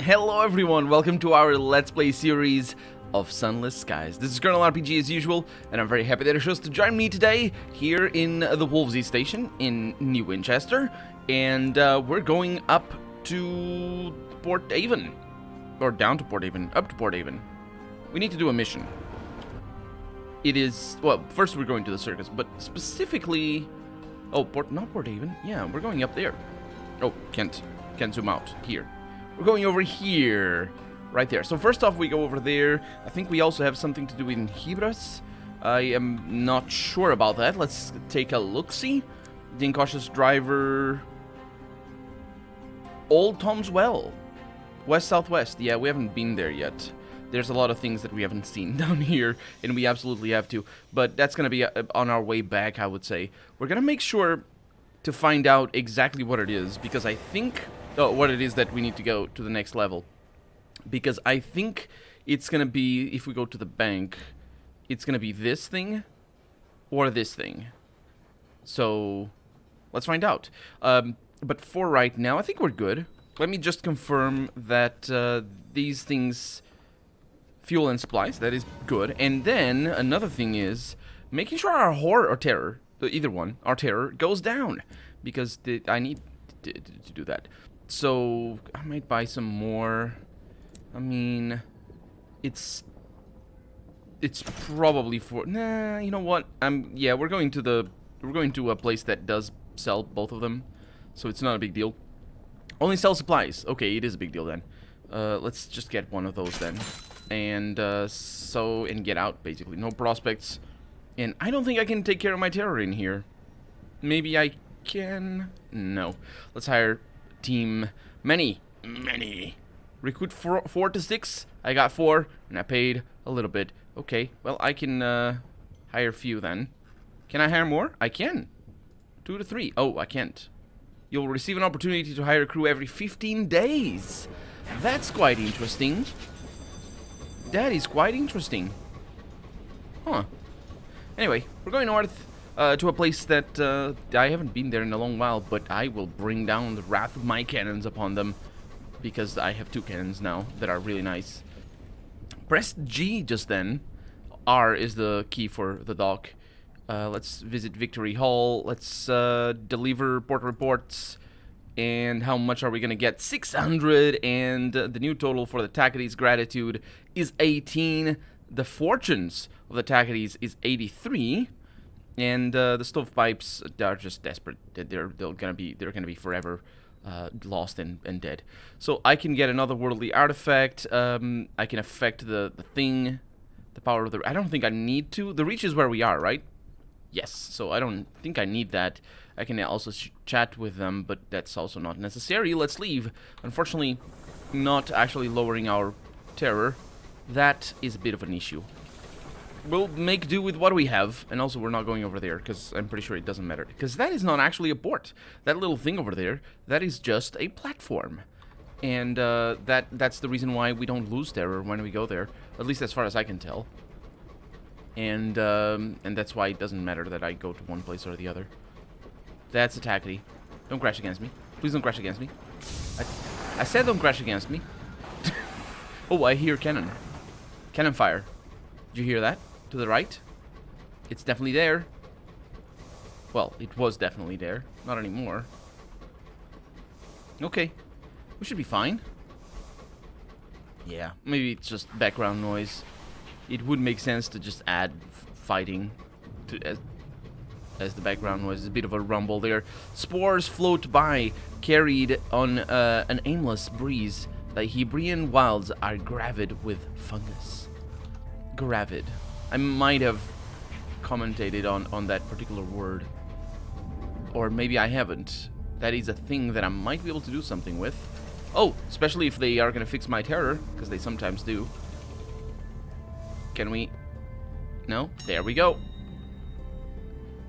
Hello everyone, welcome to our Let's Play series of Sunless Skies. This is Colonel RPG as usual, and I'm very happy that you chose to join me today here in the Wolvesy Station in New Winchester, and we're going up to Port Avon, or down to Port Avon, up to Port Avon. We need to do a mission. It is, well, first we're going to the circus, but specifically, oh, not Port Avon, yeah, we're going up there. Oh, can't zoom out, here. We're going over here, right there. So first off, we go over there. I think we also have something to do in Hebras. I am not sure about that. Let's take a look-see. The Incautious Driver. Old Tom's Well. West-southwest. Yeah, we haven't been there yet. There's a lot of things that we haven't seen down here, and we absolutely have to. But that's going to be on our way back, I would say. We're going to make sure to find out exactly what it is, because I think... Oh, what it is that we need to go to the next level. Because I think it's going to be, if we go to the bank, it's going to be this thing or this thing. So, let's find out. But for right now, I think we're good. Let me just confirm that these things, fuel and supplies, that is good. And then, another thing is, making sure our horror or terror, either one, our terror, goes down. Because I need to do that. So, I might buy some more. I mean, it's probably for... Nah, you know what? Yeah, we're going to a place that does sell both of them. So it's not a big deal. Only sell supplies. Okay, it is a big deal then. Let's just get one of those then. And, and get out, basically. No prospects. And I don't think I can take care of my terror in here. Maybe I can... No. Let's hire... Team many. Recruit 4 to 6. I got 4, and I paid a little bit. Okay, well, I can hire a few then. Can I hire more? I can. 2 to 3. Oh, I can't. You'll receive an opportunity to hire a crew every 15 days. That's quite interesting. That is quite interesting. Huh. Anyway, we're going north. To a place that I haven't been there in a long while, but I will bring down the wrath of my cannons upon them, because I have 2 cannons now that are really nice. Press G just then. R is the key for the dock. Let's visit Victory Hall. Let's deliver port reports. And how much are we going to get? 600, and the new total for the Tacketies Gratitude is 18. The Fortunes of the Tacketies is 83. And the stovepipes are just desperate. They're gonna be forever lost and dead. So I can get another worldly artifact. I can affect the thing, the power of the. I don't think I need to. The reach is where we are, right? Yes. So I don't think I need that. I can also chat with them, but that's also not necessary. Let's leave. Unfortunately, not actually lowering our terror. That is a bit of an issue. We'll make do with what we have, and also we're not going over there, because I'm pretty sure it doesn't matter. Because that is not actually a port. That little thing over there, that is just a platform. And that's the reason why we don't lose terror when we go there, at least as far as I can tell. And that's why it doesn't matter that I go to one place or the other. That's a tackety. Don't crash against me. Please don't crash against me. I said don't crash against me. Oh, I hear cannon. Cannon fire. Did you hear that? To the right? It's definitely there. Well, it was definitely there. Not anymore. Okay. We should be fine. Yeah, maybe it's just background noise. It would make sense to just add fighting to as the background noise. There's a bit of a rumble there. Spores float by, carried on an aimless breeze. The Hebrian wilds are gravid with fungus. Gravid. I might have commentated on that particular word. Or maybe I haven't. That is a thing that I might be able to do something with. Oh, especially if they are going to fix my terror, because they sometimes do. Can we? No? There we go.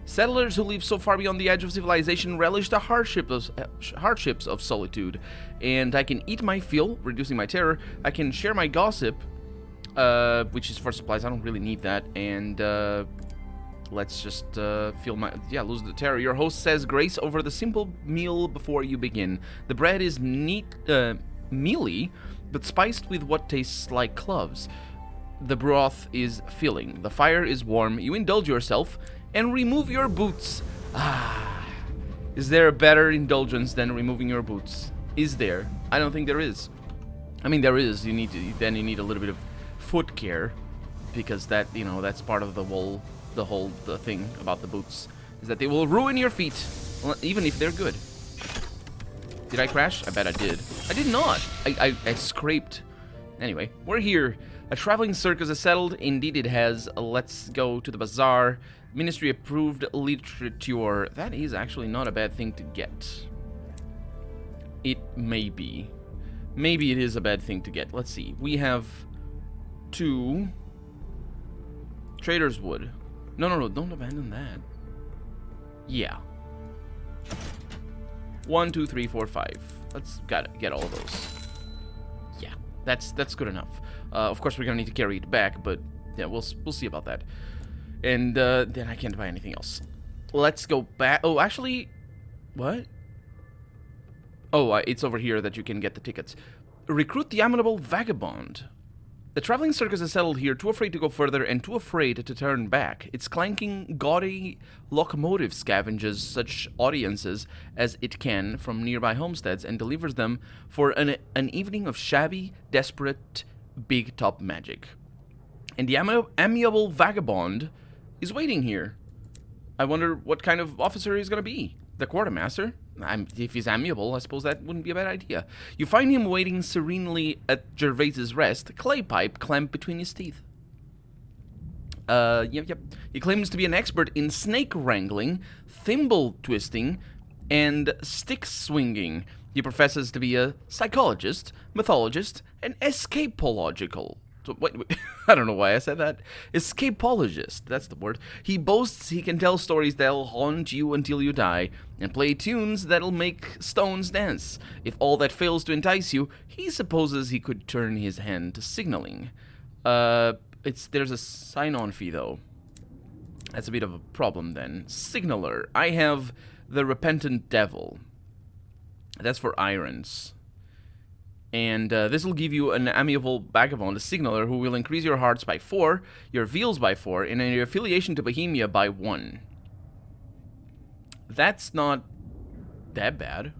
Settlers who live so far beyond the edge of civilization relish the hardships of solitude. And I can eat my fill, reducing my terror. I can share my gossip, which is for supplies. I don't really need that. And let's just lose the terror. Your host says grace over the simple meal before you begin. The bread is neat, mealy, but spiced with what tastes like cloves. The broth is filling. The fire is warm. You indulge yourself and remove your boots. Ah. Is there a better indulgence than removing your boots? Is there? I don't think there is. I mean, there is. You need a little bit of foot care, because that, that's part of the whole thing about the boots, is that they will ruin your feet, even if they're good. Did I crash? I bet I did. I did not. I scraped. Anyway, we're here. A traveling circus has settled. Indeed it has. Let's go to the bazaar. Ministry approved literature. That is actually not a bad thing to get. It may be. Maybe it is a bad thing to get. Let's see. We have 2. Trader's Wood. No, don't abandon that. Yeah. 1, 2, 3, 4, 5. Let's get all of those. Yeah, that's good enough. Of course, we're gonna need to carry it back, but yeah, we'll see about that. And then I can't buy anything else. Let's go back. Oh, actually, what? Oh, it's over here that you can get the tickets. Recruit the amiable vagabond. The traveling circus is settled here, too afraid to go further and too afraid to turn back. Its clanking, gaudy locomotive scavenges such audiences as it can from nearby homesteads and delivers them for an evening of shabby, desperate, big-top magic. And the amiable vagabond is waiting here. I wonder what kind of officer he's going to be. The quartermaster? If he's amiable, I suppose that wouldn't be a bad idea. You find him waiting serenely at Gervais's rest, clay pipe clamped between his teeth. Yep. He claims to be an expert in snake wrangling, thimble twisting, and stick swinging. He professes to be a psychologist, mythologist, and escapological. So, wait, I don't know why I said that. Escapologist, that's the word. He boasts he can tell stories that'll haunt you until you die, and play tunes that'll make stones dance. If all that fails to entice you, he supposes he could turn his hand to signaling. There's a sign-on fee, though. That's a bit of a problem, then. Signaler. I have the Repentant Devil. That's for irons. And this will give you an amiable vagabond, a signaler, who will increase your hearts by 4, your veals by 4, and your affiliation to Bohemia by 1. That's not that bad.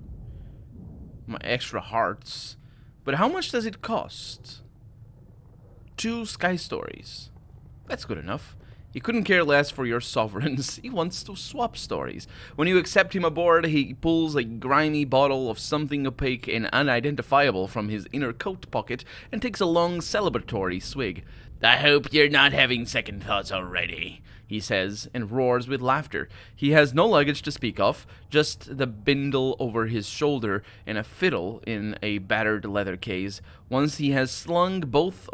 My extra hearts. But how much does it cost? 2 sky stories. That's good enough. He couldn't care less for your sovereigns. He wants to swap stories. When you accept him aboard, he pulls a grimy bottle of something opaque and unidentifiable from his inner coat pocket and takes a long celebratory swig. I hope you're not having second thoughts already, he says, and roars with laughter. He has no luggage to speak of, just the bindle over his shoulder and a fiddle in a battered leather case. Once he has slung both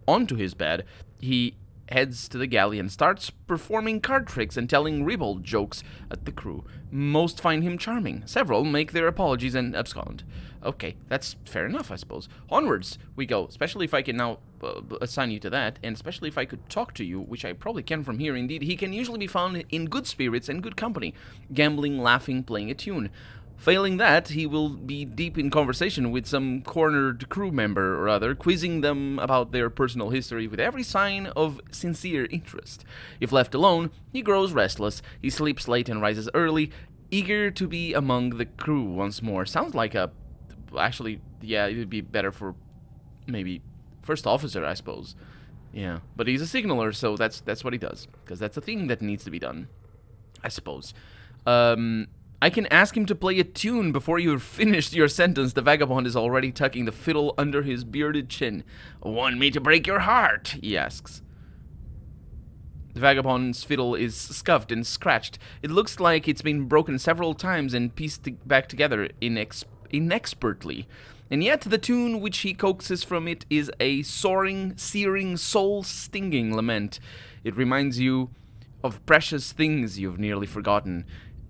onto his bed, he heads to the galley and starts performing card tricks and telling ribald jokes at the crew. Most find him charming. Several make their apologies and abscond. Okay, that's fair enough, I suppose. Onwards we go, especially if I can now assign you to that, and especially if I could talk to you, which I probably can from here. Indeed, he can usually be found in good spirits and good company, gambling, laughing, playing a tune. Failing that, he will be deep in conversation with some cornered crew member or other, quizzing them about their personal history with every sign of sincere interest. If left alone, he grows restless, he sleeps late and rises early, eager to be among the crew once more. Sounds like actually, yeah, it would be better for maybe first officer, I suppose. Yeah, but he's a signaler, so that's what he does, because that's a thing that needs to be done, I suppose. I can ask him to play a tune before you've finished your sentence. The vagabond is already tucking the fiddle under his bearded chin. Want me to break your heart? He asks. The vagabond's fiddle is scuffed and scratched. It looks like it's been broken several times and pieced back together inexpertly. And yet the tune which he coaxes from it is a soaring, searing, soul-stinging lament. It reminds you of precious things you've nearly forgotten,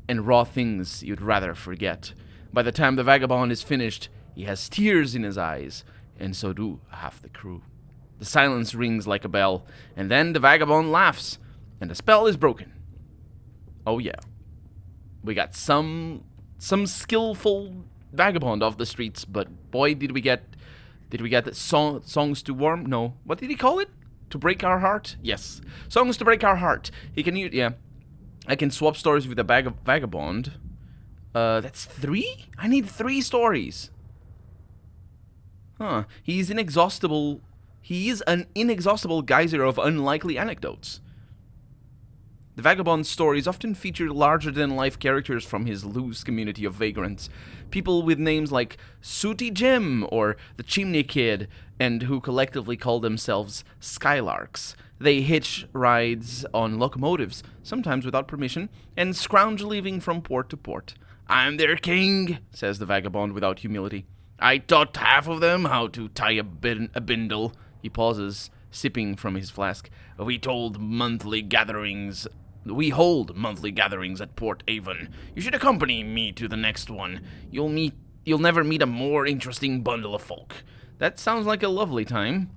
and raw things you'd rather forget. By the time the vagabond is finished, he has tears in his eyes, and so do half the crew. The silence rings like a bell, and then the vagabond laughs, and the spell is broken. Oh yeah. We got some skillful vagabond off the streets, but boy, did we get the songs to warm? No. What did he call it? To break our heart? Yes. Songs to break our heart. He can use, yeah. I can swap stories with a vagabond. That's 3? I need 3 stories. Huh. He is an inexhaustible geyser of unlikely anecdotes. The vagabond's stories often feature larger-than-life characters from his loose community of vagrants. People with names like Sooty Jim or the Chimney Kid, and who collectively call themselves Skylarks. They hitch rides on locomotives, sometimes without permission, and scrounge living from port to port. "I'm their king," says the vagabond without humility. "I taught half of them how to tie a bindle." He pauses, sipping from his flask. We hold monthly gatherings at Port Avon. You should accompany me to the next one. You'll never meet a more interesting bundle of folk." That sounds like a lovely time.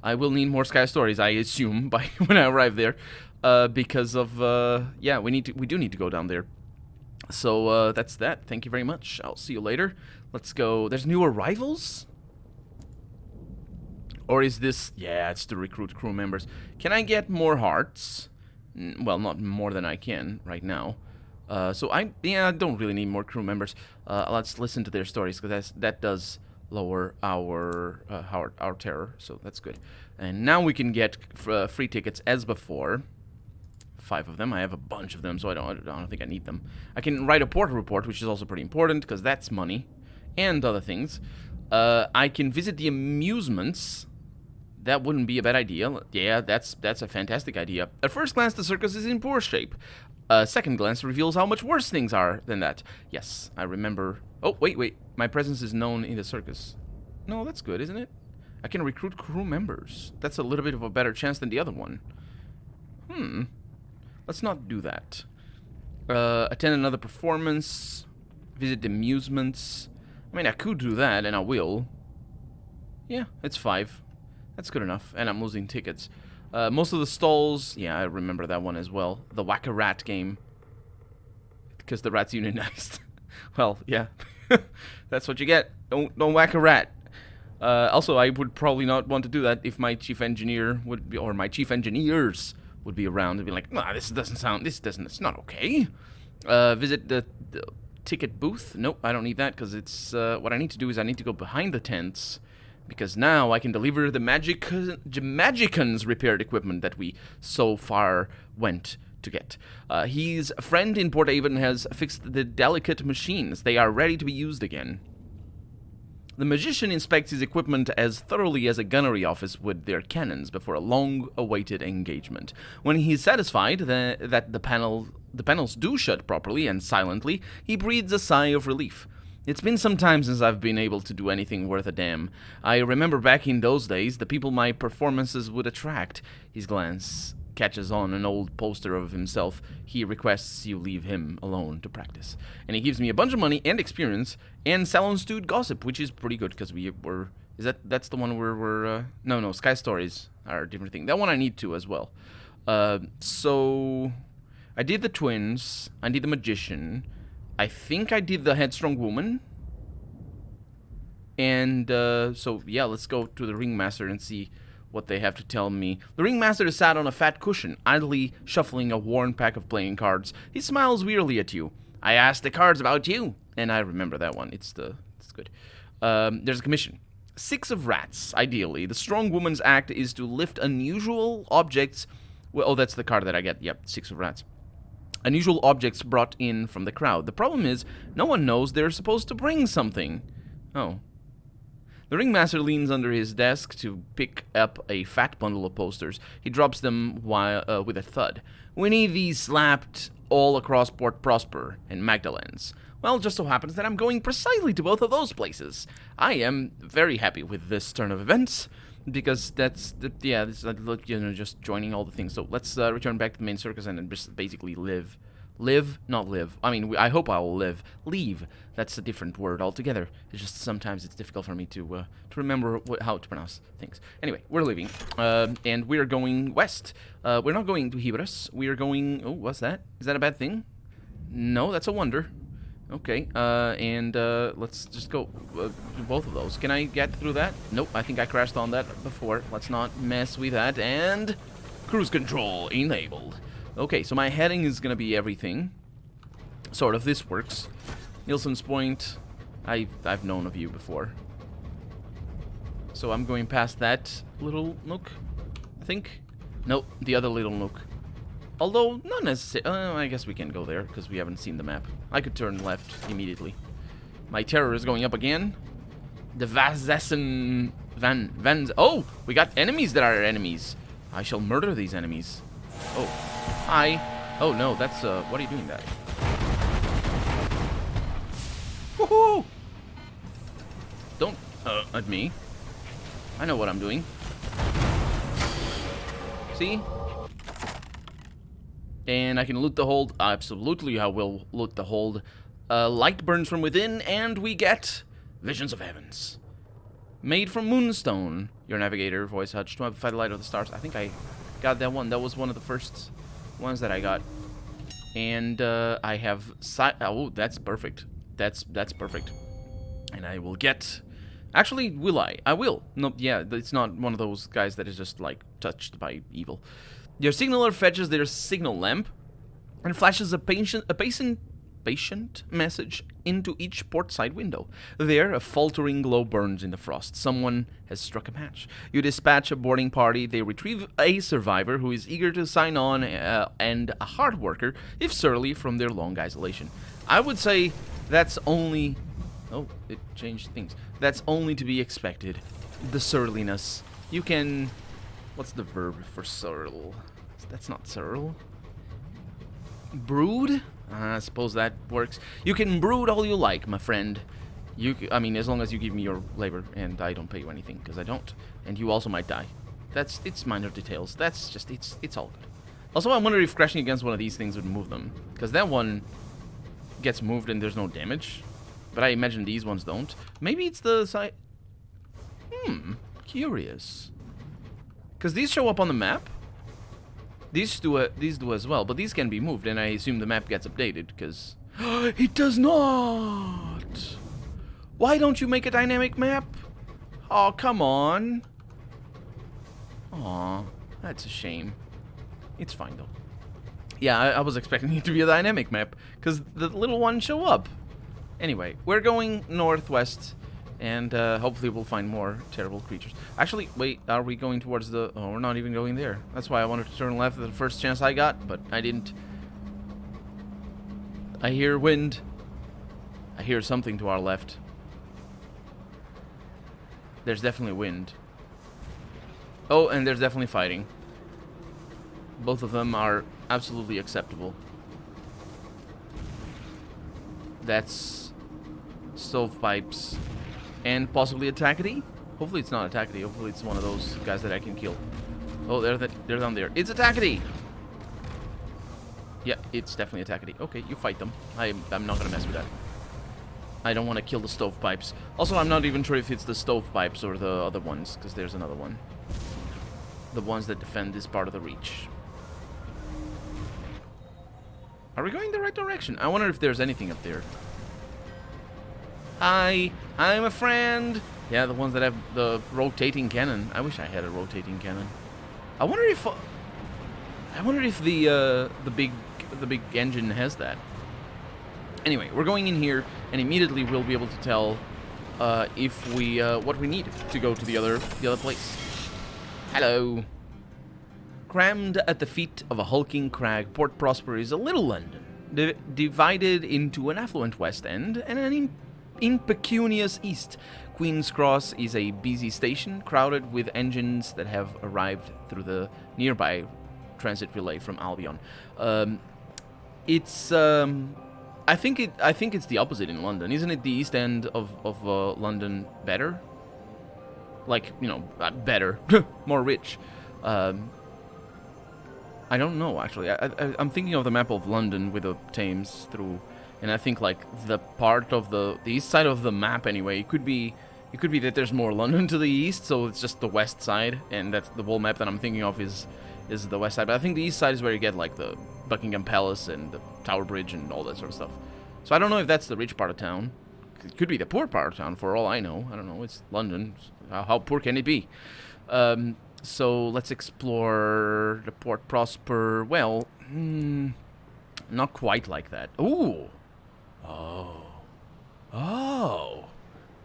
I will need more Sky stories, I assume, by when I arrive there, because of yeah, we do need to go down there. So that's that. Thank you very much. I'll see you later. Let's go. There's new arrivals? Or is this... Yeah, it's to recruit crew members. Can I get more hearts? Well, not more than I can right now. So I don't really need more crew members. Let's listen to their stories, because that does lower our terror. So that's good. And now we can get free tickets as before. 5 of them. I have a bunch of them, so I don't think I need them. I can write a port report, which is also pretty important, because that's money. And other things. I can visit the amusements. That wouldn't be a bad idea. Yeah, that's a fantastic idea. At first glance, the circus is in poor shape. Second glance reveals how much worse things are than that. Yes, I remember... Oh, wait. My presence is known in the circus. No, that's good, isn't it? I can recruit crew members. That's a little bit of a better chance than the other one. Let's not do that. Attend another performance. Visit the amusements. I mean, I could do that, and I will. Yeah, it's 5. That's good enough, and I'm losing tickets. Most of the stalls... Yeah, I remember that one as well. The Whack-A-Rat game. Because the rat's unionized. Well, yeah. That's what you get. Don't whack a rat. Also, I would probably not want to do that if my chief engineer would be... Or my chief engineers would be around and be like, "Nah, it's not okay." Visit the ticket booth. Nope, I don't need that, because it's... what I need to do is I need to go behind the tents... Because now I can deliver the Magicans repaired equipment that we so far went to get. His friend in Port Avon has fixed the delicate machines. They are ready to be used again. The magician inspects his equipment as thoroughly as a gunnery office would their cannons before a long-awaited engagement. When he is satisfied that the panels do shut properly and silently, he breathes a sigh of relief. It's been some time since I've been able to do anything worth a damn. I remember back in those days, the people my performances would attract. His glance catches on an old poster of himself. He requests you leave him alone to practice. And he gives me a bunch of money and experience and salon stewed gossip, which is pretty good, because we were... That's the one where we're... No, Sky Stories are a different thing. That one I need to as well. So... I did the twins. I did the magician. I think I did the headstrong woman. And, so, yeah, let's go to the ringmaster and see what they have to tell me. The ringmaster is sat on a fat cushion, idly shuffling a worn pack of playing cards. He smiles wearily at you. "I asked the cards about you." And I remember that one. It's good. There's a commission. 6 of rats, ideally. The strong woman's act is to lift unusual objects. Well, oh, that's the card that I get. Yep, 6 of rats. Unusual objects brought in from the crowd. The problem is, no one knows they're supposed to bring something. Oh. The ringmaster leans under his desk to pick up a fat bundle of posters. He drops them with a thud. "We need these slapped all across Port Prosper and Magdalene's." Well, it just so happens that I'm going precisely to both of those places. I am very happy with this turn of events, because that's, just joining all the things. So let's return back to the main circus and just basically live. Live? Not live. I mean, I hope I will live. Leave. That's a different word altogether. It's just sometimes it's difficult for me to remember how to pronounce things. Anyway, we're leaving. And we're going west. We're not going to Hebras. We are going... Oh, what's that? Is that a bad thing? No, that's a wonder. Okay, let's just go do both of those. Can I get through that? Nope, I think I crashed on that before. Let's not mess with that. And cruise control enabled. Okay, so my heading is gonna be everything. Sort of, this works. Nielsen's Point, I've known of you before. So I'm going past that little nook, I think. Nope, the other little nook. Although, not necessarily. I guess we can go there, because we haven't seen the map. I could turn left immediately. My terror is going up again. The Vazessen Van... Oh! We got enemies that are enemies. I shall murder these enemies. Oh. Hi. Oh, no, that's, what are you doing that? Woohoo! Don't, at me. I know what I'm doing. See? And I can loot the hold. Absolutely, I will loot the hold. Light burns from within, and we get Visions of Heavens. Made from Moonstone. Your navigator, voice hutch, to amplify the light of the stars. I think I got that one. That was one of the first ones that I got. And I have... Oh, that's perfect. That's perfect. And I will get... Actually, will I? I will. No, yeah, it's not one of those guys that is just, like, touched by evil. Your signaler fetches their signal lamp and flashes a patient message into each port side window. There, a faltering glow burns in the frost. Someone has struck a match. You dispatch a boarding party. They retrieve a survivor who is eager to sign on and a hard worker, if surly, from their long isolation. I would say that's only... Oh, it changed things. That's only to be expected. The surliness. You can... What's the verb for surl? That's not surl. Brood? I suppose that works. You can brood all you like, my friend. I mean, as long as you give me your labor and I don't pay you anything, because I don't. And you also might die. It's minor details. That's just, it's all good. Also, I wonder if crashing against one of these things would move them. Because that one gets moved and there's no damage. But I imagine these ones don't. Maybe it's the side... Curious. Because these show up on the map. These do as well, but these can be moved, and I assume the map gets updated, because... It does not! Why don't you make a dynamic map? Oh, come on. Aw, that's a shame. It's fine, though. Yeah, I was expecting it to be a dynamic map, because the little ones show up. Anyway, we're going northwest, and hopefully we'll find more terrible creatures. Actually, wait, are we going towards the... Oh, we're not even going there. That's why I wanted to turn left at the first chance I got, but I didn't. I hear wind. I hear something to our left. There's definitely wind. Oh, and there's definitely fighting. Both of them are absolutely acceptable. That's stovepipes. And possibly a tackety? Hopefully it's not a tackety. Hopefully it's one of those guys that I can kill. Oh, they're down there. It's a tackety! Yeah, it's definitely a tackety. Okay, you fight them. I'm not gonna mess with that. I don't want to kill the stovepipes. Also, I'm not even sure if it's the stovepipes or the other ones, because there's another one. The ones that defend this part of the reach. Are we going the right direction? I wonder if there's anything up there. Hi, I'm a friend. Yeah, the ones that have the rotating cannon. I wish I had a rotating cannon. I wonder if the big engine has that. Anyway, we're going in here, and immediately we'll be able to tell if we what we need to go to the other place. Hello. Crammed at the feet of a hulking crag, Port Prosper is a little London, divided into an affluent West End and an impecunious East. Queen's Cross is a busy station, crowded with engines that have arrived through the nearby transit relay from Albion. I think it's the opposite in London. Isn't it the East End of London better? Like, you know, better, more rich. I don't know, actually. I'm thinking of the map of London with the Thames through, and I think like the part of the east side of the map anyway. It could be that there's more London to the east, so it's just the west side, and that's the whole map that I'm thinking of is the west side. But I think the east side is where you get like the Buckingham Palace and the Tower Bridge and all that sort of stuff. So I don't know if that's the rich part of town. It could be the poor part of town, for all I know. I don't know. It's London. How poor can it be? So let's explore the Port Prosper. Well, not quite like that. Ooh. Oh. Oh.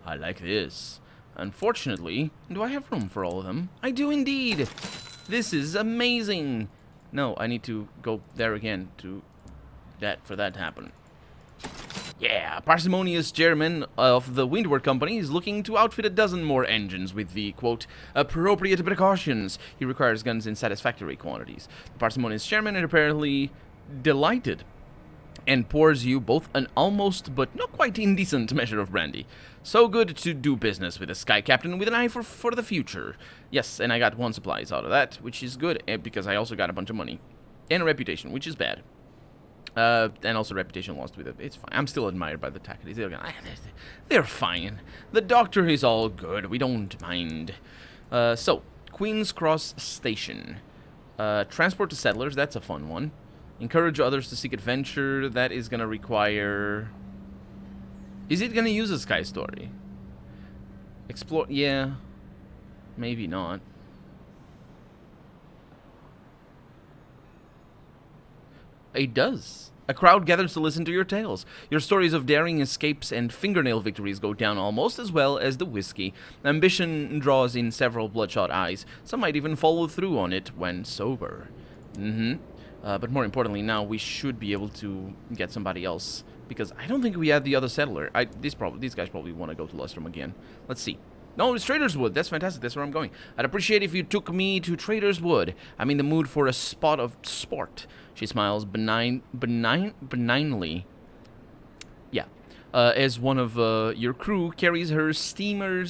I like this. Unfortunately, do I have room for all of them? I do indeed. This is amazing. No, I need to go there again for that to happen. Yeah, parsimonious chairman of the Windward Company is looking to outfit a dozen more engines with the, quote, appropriate precautions. He requires guns in satisfactory quantities. The parsimonious chairman is apparently delighted and pours you both an almost but not quite indecent measure of brandy. So good to do business with a sky captain with an eye for the future. Yes, and I got 1 supplies out of that, which is good, because I also got a bunch of money. And a reputation, which is bad. And also reputation lost with it. It's fine. I'm still admired by the Takadis. They're fine. The doctor is all good. We don't mind. So, Queen's Cross Station. Transport to settlers. That's a fun one. Encourage others to seek adventure. That is going to require... Is it going to use a Sky Story? Explore... Yeah. Maybe not. It does. A crowd gathers to listen to your tales. Your stories of daring escapes and fingernail victories go down almost as well as the whiskey. Ambition draws in several bloodshot eyes. Some might even follow through on it when sober. But more importantly, now we should be able to get somebody else, because I don't think we have the other settler. These guys probably want to go to Lustrum again. Let's see. No, it's Trader's Wood. That's fantastic. That's where I'm going. I'd appreciate if you took me to Trader's Wood. I'm in the mood for a spot of sport. She smiles benignly. Yeah. As one of your crew carries her steamer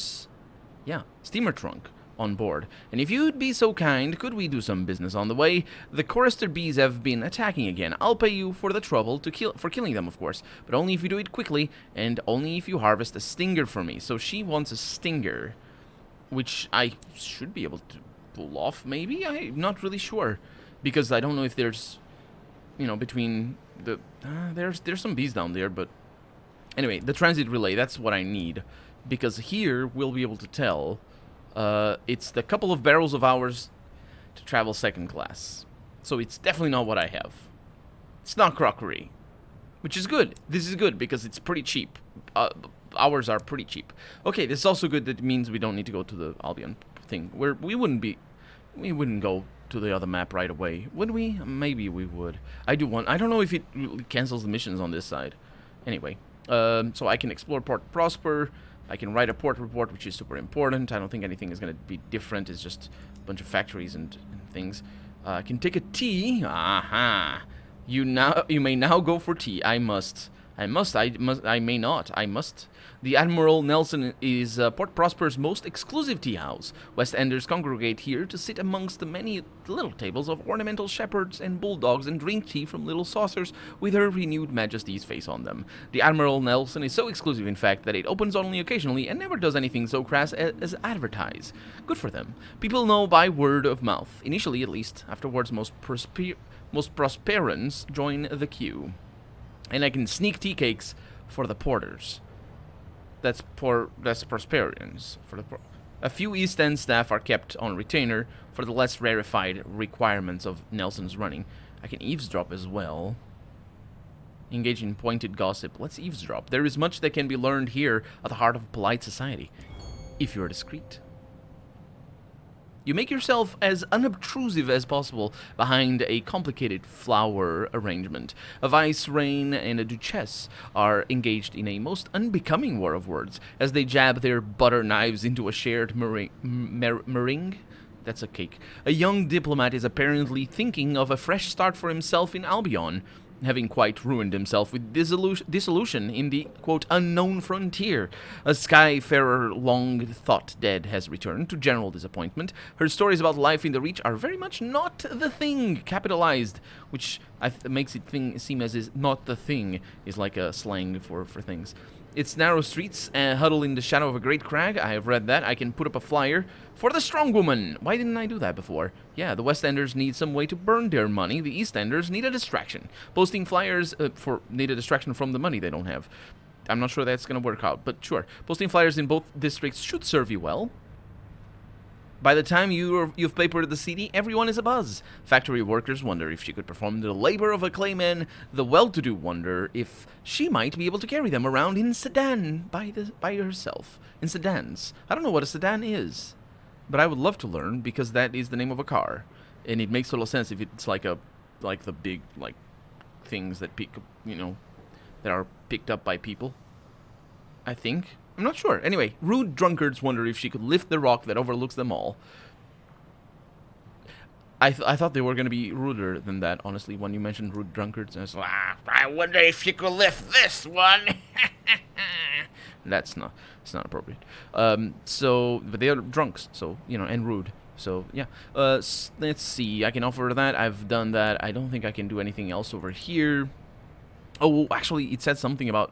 trunk on board. And if you'd be so kind, could we do some business on the way? The chorister bees have been attacking again. I'll pay you for the trouble for killing them, of course, but only if you do it quickly, and only if you harvest a stinger for me. So she wants a stinger, which I should be able to pull off, maybe? I'm not really sure, because I don't know if there's, between the... there's some bees down there, but... Anyway, the transit relay, that's what I need, because here we'll be able to tell... it's the couple of barrels of hours to travel second class. So it's definitely not what I have. It's not crockery, which is good. This is good because it's pretty cheap. Hours are pretty cheap. Okay, this is also good. That means we don't need to go to the Albion thing. We wouldn't go to the other map right away, would we? Maybe we would. I don't know if it cancels the missions on this side. Anyway, so I can explore Port Prosper. I can write a port report, which is super important. I don't think anything is going to be different. It's just a bunch of factories and things. I can take a tea. Aha. You may now go for tea. I must. I may not. I must. The Admiral Nelson is Port Prosper's most exclusive tea house. West Enders congregate here to sit amongst the many little tables of ornamental shepherds and bulldogs and drink tea from little saucers with her renewed majesty's face on them. The Admiral Nelson is so exclusive, in fact, that it opens only occasionally and never does anything so crass as advertise. Good for them. People know by word of mouth, initially at least. Afterwards, most prosperans join the queue. And I can sneak tea cakes for the porters. That's Prosperians. A few East End staff are kept on retainer for the less rarefied requirements of Nelson's running. I can eavesdrop as well. Engage in pointed gossip. Let's eavesdrop. There is much that can be learned here at the heart of polite society, if you are discreet. You make yourself as unobtrusive as possible behind a complicated flower arrangement. A vice-reine and a duchess are engaged in a most unbecoming war of words as they jab their butter knives into a shared meringue. That's a cake. A young diplomat is apparently thinking of a fresh start for himself in Albion, having quite ruined himself with dissolution in the, quote, unknown frontier. A skyfarer long thought dead has returned to general disappointment. Her stories about life in the Reach are very much not the thing, capitalized, which makes it seem as is not the thing is like a slang for things. Its narrow streets huddle in the shadow of a great crag. I have read that. I can put up a flyer for the strong woman. Why didn't I do that before? Yeah, the West Enders need some way to burn their money. The East Enders need a distraction. Posting flyers need a distraction from the money they don't have. I'm not sure that's going to work out, but sure. Posting flyers in both districts should serve you well. By the time you've papered the CD, everyone is abuzz. Factory workers wonder if she could perform the labor of a clayman. The well-to-do wonder if she might be able to carry them around in sedan by herself. In sedans. I don't know what a sedan is, but I would love to learn because that is the name of a car, and it makes total sense if it's like the big things that that are picked up by people. I think. I'm not sure. Anyway, rude drunkards wonder if she could lift the rock that overlooks them all. I thought they were going to be ruder than that, honestly, when you mentioned rude drunkards. I was like, I wonder if she could lift this one. It's not appropriate. But they are drunks, so, and rude. So, yeah. Let's see. I can offer that. I've done that. I don't think I can do anything else over here. Oh, actually, it said something about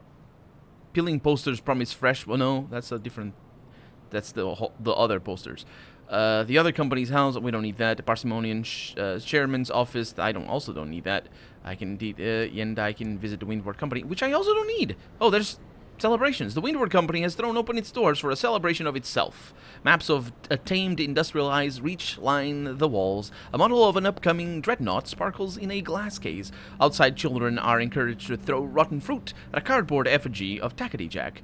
peeling posters promise fresh. Well, no, that's a different. That's the other posters. The other company's house. We don't need that. The Parsimonian chairman's office. I also don't need that. I can indeed, and I can visit the Windward Company, which I also don't need. Oh, there's celebrations. The Windward Company has thrown open its doors for a celebration of itself. Maps of a tamed industrialized reach line the walls. A model of an upcoming dreadnought sparkles in a glass case. Outside, children are encouraged to throw rotten fruit at a cardboard effigy of Tackety Jack,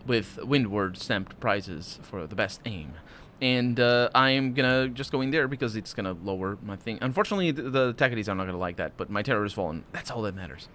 with Windward stamped prizes for the best aim. And I am gonna just go in there because it's gonna lower my thing. Unfortunately, the Tacketies are not gonna like that, but my terror has fallen. That's all that matters.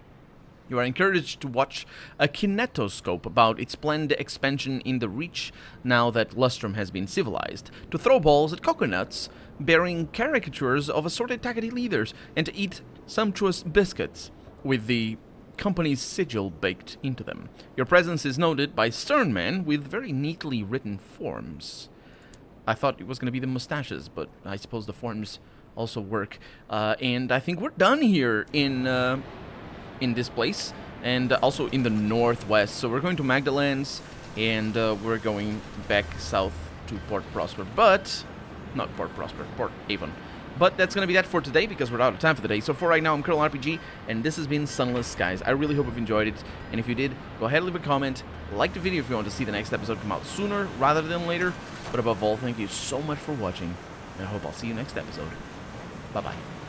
You are encouraged to watch a kinetoscope about its planned expansion in the Reach now that Lustrum has been civilized, to throw balls at coconuts bearing caricatures of assorted Tackety leaders, and to eat sumptuous biscuits with the company's sigil baked into them. Your presence is noted by stern men with very neatly written forms. I thought it was going to be the mustaches, but I suppose the forms also work. And I think we're done here in this place, and also in the northwest. So we're going to Magdalens, and we're going back south to Port Prosper, but not Port Prosper, Port Avon. But that's going to be that for today because we're out of time for the day. So for right now, I'm Colonel RPG, and this has been Sunless Skies. I really hope you've enjoyed it, and if you did, go ahead and leave a comment, like the video if you want to see the next episode come out sooner rather than later. But above all, thank you so much for watching, and I hope I'll see you next episode. Bye-bye.